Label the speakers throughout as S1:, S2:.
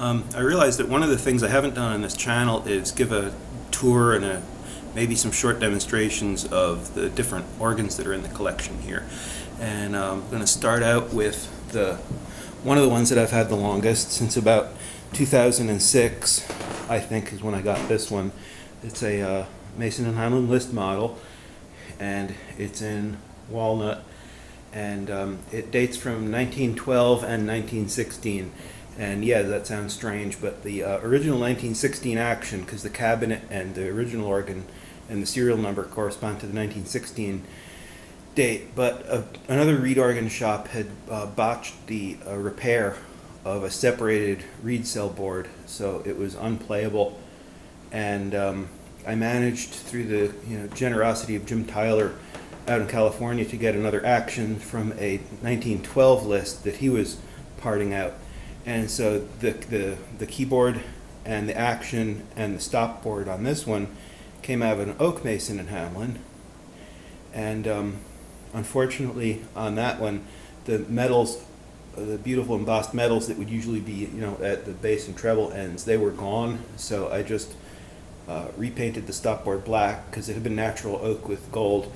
S1: I realized that one of the things I haven't done on this channel is give a tour and maybe some short demonstrations of the different organs that are in the collection here. And I'm going to start out with one of the ones that I've had the longest, since about 2006, I think, is when I got this one. It's a Mason and Hamlin Liszt model, and it's in walnut, and it dates from 1912 and 1916. And yeah, that sounds strange, but the original 1916 action, because the cabinet and the original organ and the serial number correspond to the 1916 date. But another reed organ shop had botched the repair of a separated reed cell board, so it was unplayable. And I managed, through the generosity of Jim Tyler out in California, to get another action from a 1912 Liszt that he was parting out. And so the keyboard and the action and the stop board on this one came out of an oak Mason and Hamlin. And unfortunately on that one, the metals, the beautiful embossed metals that would usually be at the bass and treble ends, they were gone. So I just repainted the stop board black, because it had been natural oak with gold.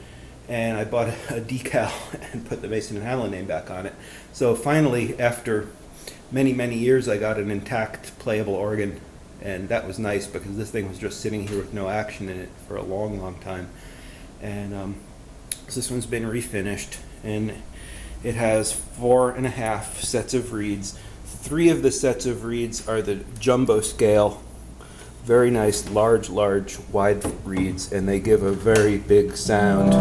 S1: And I bought a decal and put the Mason and Hamlin name back on it. So finally, after many years, I got an intact playable organ, and that was nice, because this thing was just sitting here with no action in it for a long time. And so this one's been refinished, and it has 4.5 sets of reeds. 3 of the sets of reeds are the jumbo scale, very nice large wide reeds, and they give a very big sound.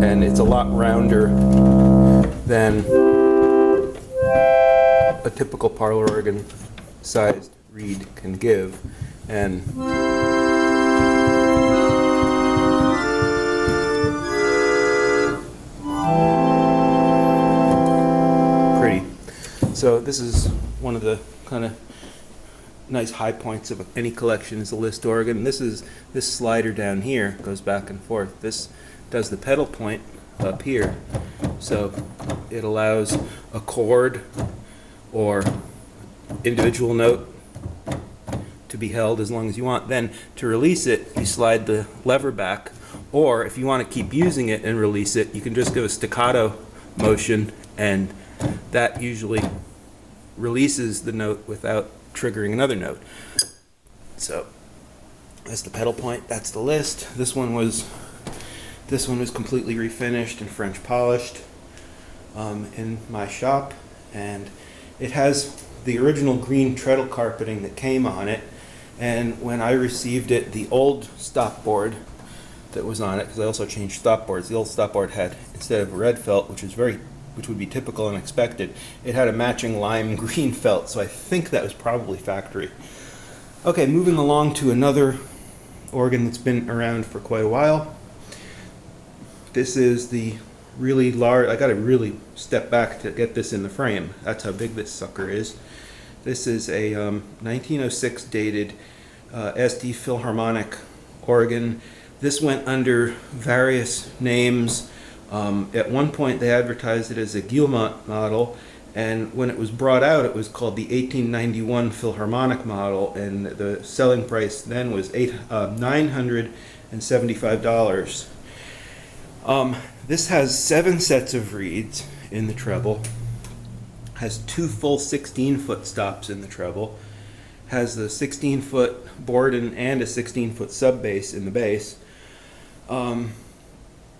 S1: And it's a lot rounder than a typical parlor organ sized reed can give. And pretty. So this is one of the kind of nice high points of any collection, is the Liszt organ. This slider down here goes back and forth. This does the pedal point up here, so it allows a chord or individual note to be held as long as you want. Then to release it, you slide the lever back, or if you want to keep using it and release it, you can just give a staccato motion, and that usually releases the note without triggering another note. So that's the pedal point. That's the Liszt. This one was completely refinished and French polished in my shop, and it has the original green treadle carpeting that came on it. And when I received it, the old stop board that was on it, because I also changed stop boards, the old stop board had, instead of red felt, which would be typical and expected, it had a matching lime green felt, so I think that was probably factory. Okay, moving along to another organ that's been around for quite a while. This is the really large, I gotta really step back to get this in the frame. That's how big this sucker is. This is a 1906 dated Estey Philharmonic Organ. This went under various names. At one point they advertised it as a Guillemot model, and when it was brought out it was called the 1891 Philharmonic model, and the selling price then was $975. This has 7 sets of reeds in the treble, has 2 full 16-foot stops in the treble, has the 16-foot board and a 16-foot sub bass in the bass.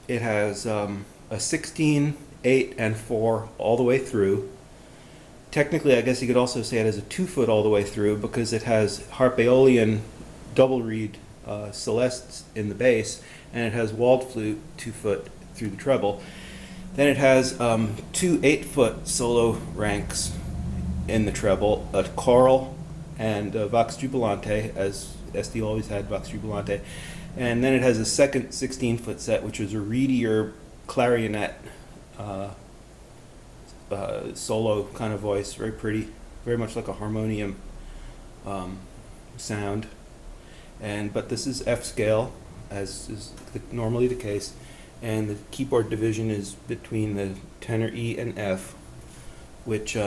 S1: It has a 16, 8, and 4 all the way through. Technically, I guess you could also say it has a 2-foot all the way through, because it has Harpaeolian double reed celestes in the bass, and it has walled flute 2-foot through the treble. Then it has 2 8-foot solo ranks in the treble, a choral and a vox jubilante, as Estey always had vox jubilante. And then it has a second 16-foot set, which is a reedier clarinet solo kind of voice, very pretty, very much like a harmonium sound. But this is F scale, as is normally the case, and the keyboard division is between the tenor E and F, which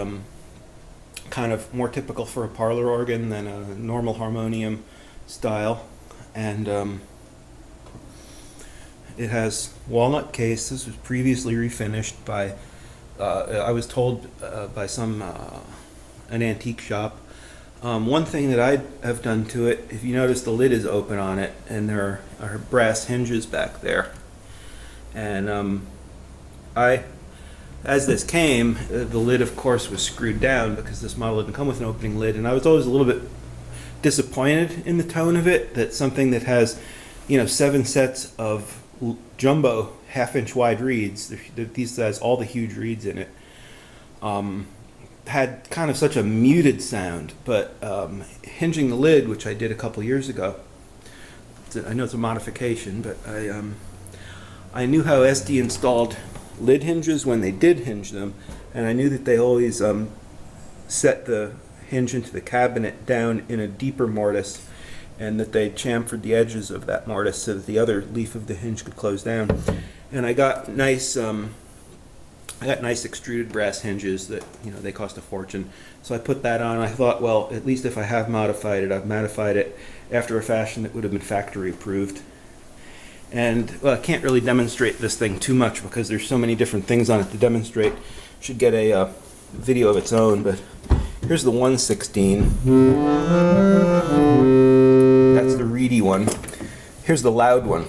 S1: kind of more typical for a parlor organ than a normal harmonium style. And it has walnut case. This was previously refinished by, I was told by an antique shop. One thing that I have done to it, if you notice, the lid is open on it, and there are brass hinges back there. And as this came, the lid, of course, was screwed down because this model didn't come with an opening lid, and I was always a little bit disappointed in the tone of it, that something that has, 7 sets of jumbo half-inch wide reeds, these has all the huge reeds in it, had kind of such a muted sound. But hinging the lid, which I did a couple years ago, I know it's a modification, but I knew how Estey installed lid hinges when they did hinge them, and I knew that they always set the hinge into the cabinet down in a deeper mortise, and that they chamfered the edges of that mortise so that the other leaf of the hinge could close down. And I got nice extruded brass hinges that, they cost a fortune. So I put that on, and I thought, well, at least if I have modified it, I've modified it after a fashion that would have been factory approved. And I can't really demonstrate this thing too much because there's so many different things on it to demonstrate. Should get a video of its own, but here's the 1/16. That's the reedy one. Here's the loud one.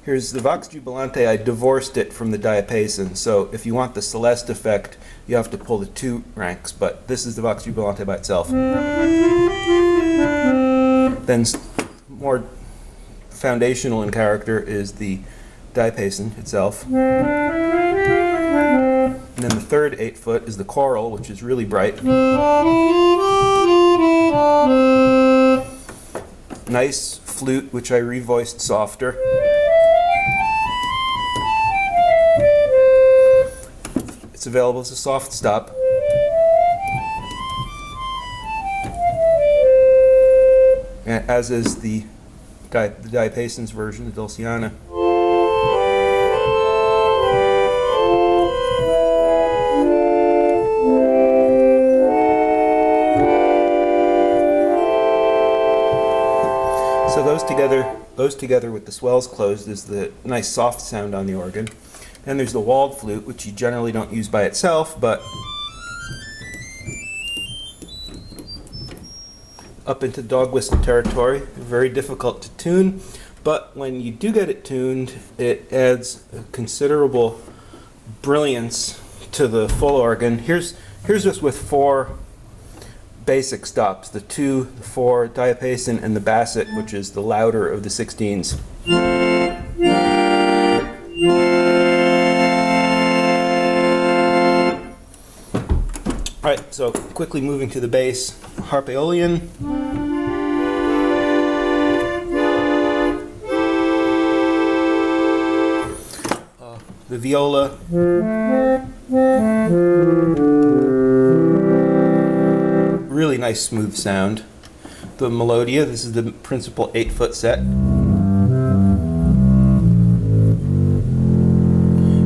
S1: Here's the Vox Jubilante. I divorced it from the diapason, so if you want the Celeste effect, you have to pull the 2 ranks, but this is the Vox Jubilante by itself. Then more foundational in character is the diapason itself. And then the third 8-foot is the choral, which is really bright. Nice flute, which I revoiced softer. It's available as a soft stop. As is the diapason's version, the Dulciana. So those together with the swells closed is the nice soft sound on the organ. Then there's the walled flute, which you generally don't use by itself, but up into dog whistle territory. Very difficult to tune, but when you do get it tuned, it adds a considerable brilliance to the full organ. Here's just with 4 basic stops: the 2, the 4, diapason, and the basset, which is the louder of the 16s. All right, so quickly moving to the bass, harpaeolian. The viola. Really nice smooth sound. The melodia, this is the principal 8-foot set.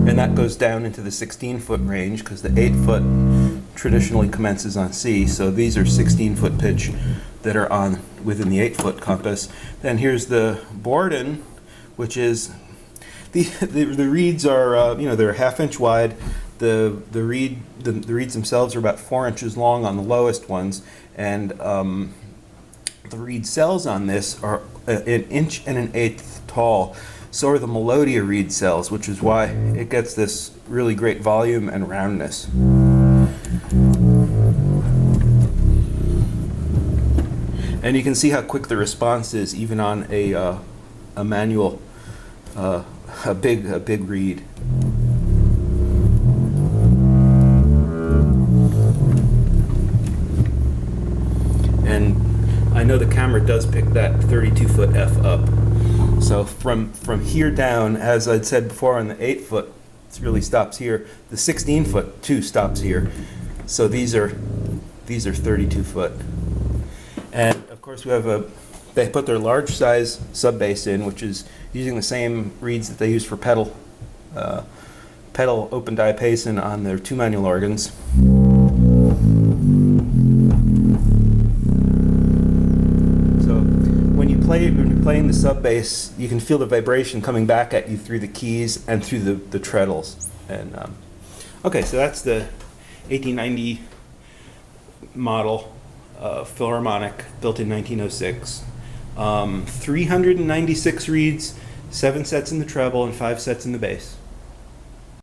S1: And that goes down into the 16-foot range because the 8-foot traditionally commences on C, so these are 16-foot pitch that are on within the 8-foot compass. Then here's the Borden, which is the reeds are they're 1/2 inch wide. The reeds themselves are about 4 inches long on the lowest ones, and the reed cells on this are 1 inch and 1/8 tall. So are the melodia reed cells, which is why it gets this really great volume and roundness. And you can see how quick the response is, even on a manual, a big reed. And I know the camera does pick that 32-foot F up. So from here down, as I'd said before, on the 8-foot, it really stops here. The 16-foot too stops here. So these are 32-foot. And of course we have they put their large size sub bass in, which is using the same reeds that they use for pedal pedal open diapason on their 2 manual organs. When you're playing the sub bass, you can feel the vibration coming back at you through the keys and through the treadles. And okay, so that's the 1890 model Philharmonic, built in 1906. 396 reeds, 7 sets in the treble and 5 sets in the bass.